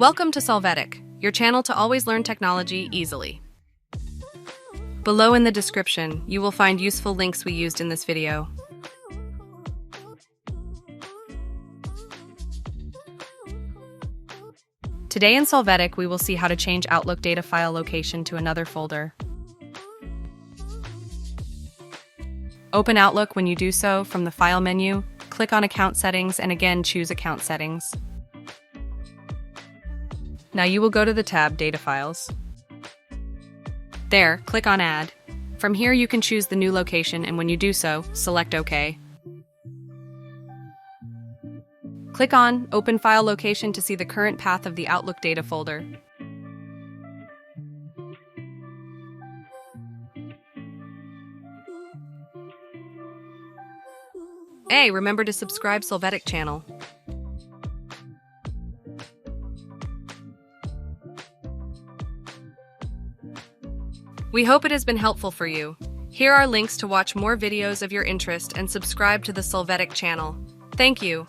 Welcome to Solvetic, your channel to always learn technology easily. Below in the description, you will find useful links we used in this video. Today in Solvetic, we will see how to change Outlook data file location to another folder. Open Outlook. When you do so, from the File menu, click on Account Settings and again choose Account Settings. Now you will go to the tab Data Files. There, click on Add. From here you can choose the new location, and when you do so, select OK. Click on Open File Location to see the current path of the Outlook data folder. Hey, remember to subscribe Solvetic channel. We hope it has been helpful for you. Here are links to watch more videos of your interest and subscribe to the Solvetic channel. Thank you.